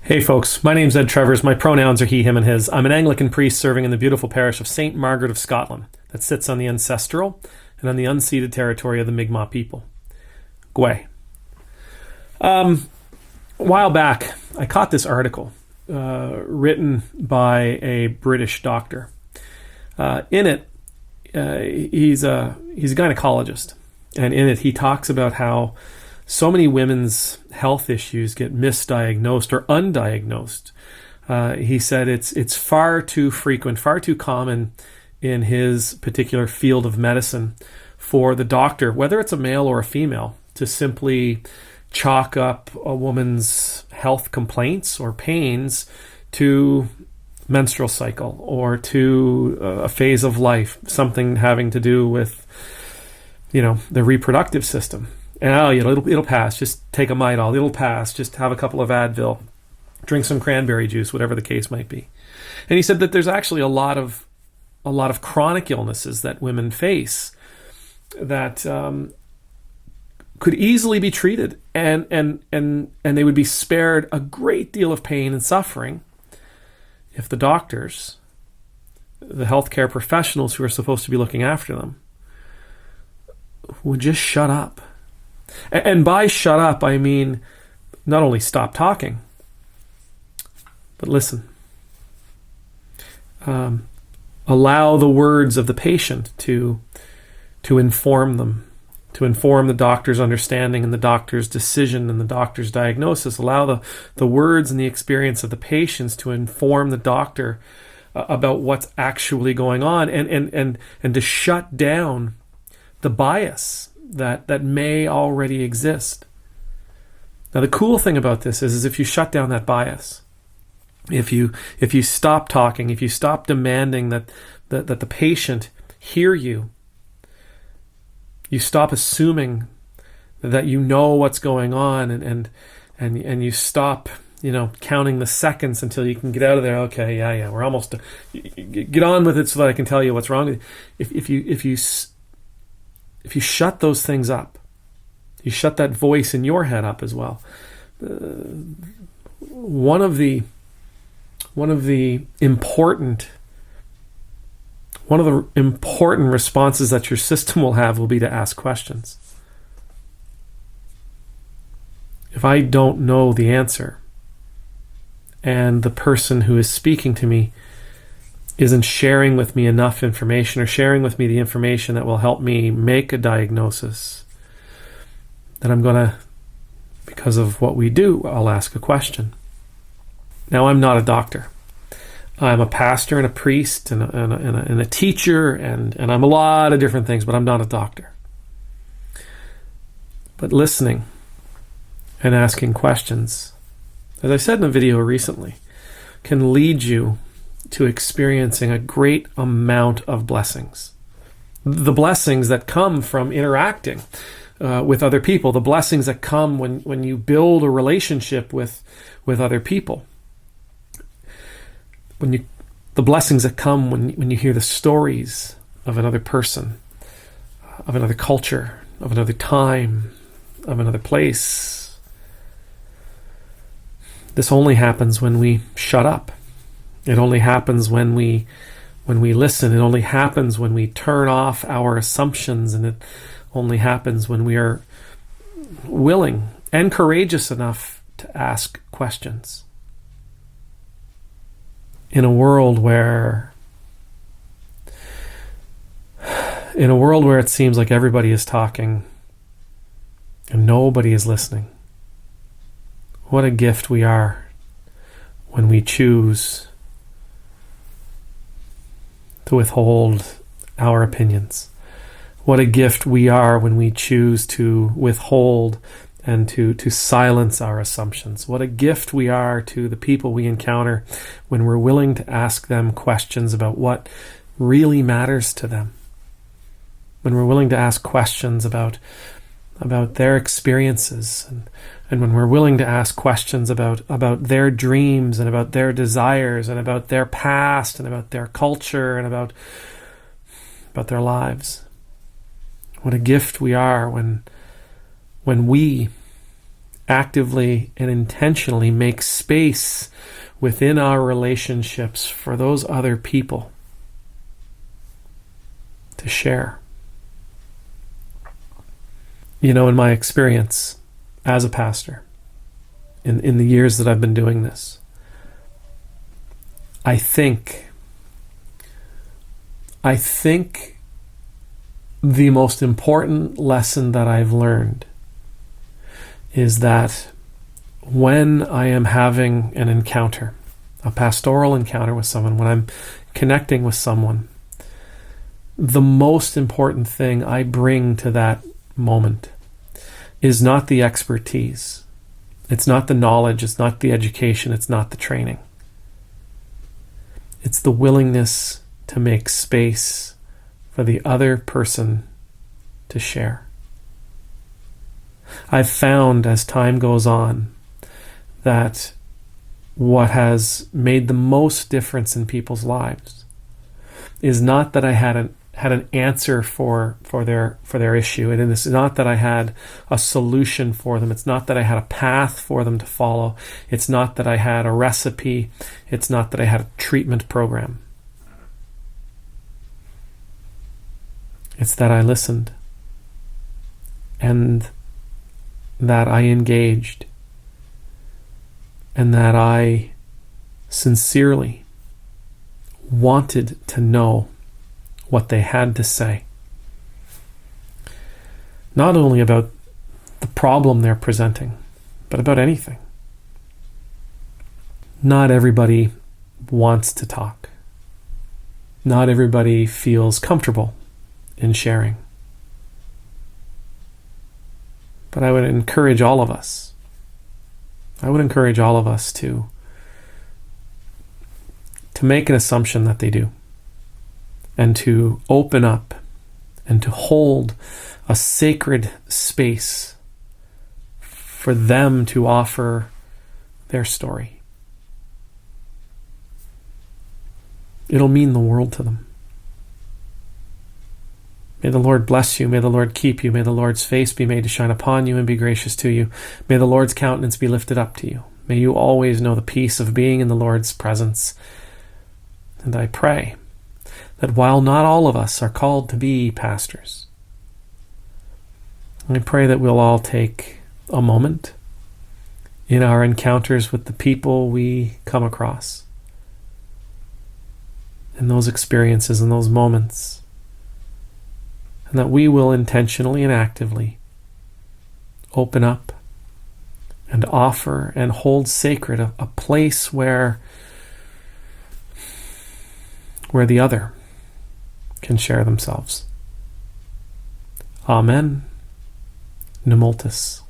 Hey folks, my name's Ed Travers. My pronouns are he, him, and his. I'm an Anglican priest serving in the beautiful parish of St. Margaret of Scotland that sits on the ancestral and on the unceded territory of the Mi'kmaq people. Gwe. A while back, I caught this article written by a British doctor. In it, he's a gynecologist, and in it he talks about how so many women's health issues get misdiagnosed or undiagnosed. He said it's far too frequent, far too common in his particular field of medicine for the doctor, whether it's a male or a female, to simply chalk up a woman's health complaints or pains to menstrual cycle or to a phase of life, something having to do with, the reproductive system. And it'll pass. Just take a Midol. It'll pass. Just have a couple of Advil, drink some cranberry juice, whatever the case might be. And he said that there's actually a lot of chronic illnesses that women face that could easily be treated, and they would be spared a great deal of pain and suffering if the doctors, the healthcare professionals who are supposed to be looking after them, would just shut up. And by shut up, I mean not only stop talking, but listen. Allow the words of the patient to inform them, to inform the doctor's understanding and the doctor's decision and the doctor's diagnosis. Allow the words and the experience of the patients to inform the doctor about what's actually going on, and to shut down the bias that may already exist. Now, the cool thing about this is if you shut down that bias, if you stop talking, if you stop demanding that the patient hear you, you stop assuming that you know what's going on, and you stop counting the seconds until you can get out of there. Okay, yeah, we're almost get on with it so that I can tell you what's wrong. If you shut those things up, you shut that voice in your head up as well. One of the important responses that your system will have will be to ask questions. If I don't know the answer, and the person who is speaking to me isn't sharing with me enough information, or sharing with me the information that will help me make a diagnosis, then I'm going to, because of what we do, I'll ask a question. Now, I'm not a doctor. I'm a pastor and a priest and a teacher, and I'm a lot of different things, but I'm not a doctor. But listening and asking questions, as I said in a video recently, can lead you to experiencing a great amount of blessings. The blessings that come from interacting with other people, the blessings that come when you build a relationship with other people, the blessings that come when you hear the stories of another person, of another culture, of another time, of another place. This only happens when we shut up. It only happens when we listen. It only happens when we turn off our assumptions, and it only happens when we are willing and courageous enough to ask questions. In a world where it seems like everybody is talking and nobody is listening, what a gift we are when we choose to withhold our opinions. What a gift we are when we choose to withhold and to silence our assumptions. What a gift we are to the people we encounter when we're willing to ask them questions about what really matters to them. When we're willing to ask questions about their experiences, and when we're willing to ask questions about their dreams and about their desires and about their past and about their culture and about their lives. What a gift we are when we actively and intentionally make space within our relationships for those other people to share. You know, in my experience as a pastor, in the years that I've been doing this, I think the most important lesson that I've learned is that when I am having an encounter, a pastoral encounter with someone, when I'm connecting with someone, the most important thing I bring to that moment is not the expertise. It's not the knowledge. It's not the education. It's not the training. It's the willingness to make space for the other person to share. I've found as time goes on that what has made the most difference in people's lives is not that I had an answer for their issue. It is not that I had a solution for them. It's not that I had a path for them to follow. It's not that I had a recipe. It's not that I had a treatment program. It's that I listened and that I engaged and that I sincerely wanted to know what they had to say. Not only about the problem they're presenting, but about anything. Not everybody wants to talk. Not everybody feels comfortable in sharing. But I would encourage all of us. To make an assumption that they do, and to open up and to hold a sacred space for them to offer their story. It'll mean the world to them. May the Lord bless you. May the Lord keep you. May the Lord's face be made to shine upon you and be gracious to you. May the Lord's countenance be lifted up to you. May you always know the peace of being in the Lord's presence. And I pray that while not all of us are called to be pastors, I pray that we'll all take a moment in our encounters with the people we come across, in those experiences and those moments, and that we will intentionally and actively open up and offer and hold sacred a place where the other can share themselves. Amen. Nemultus.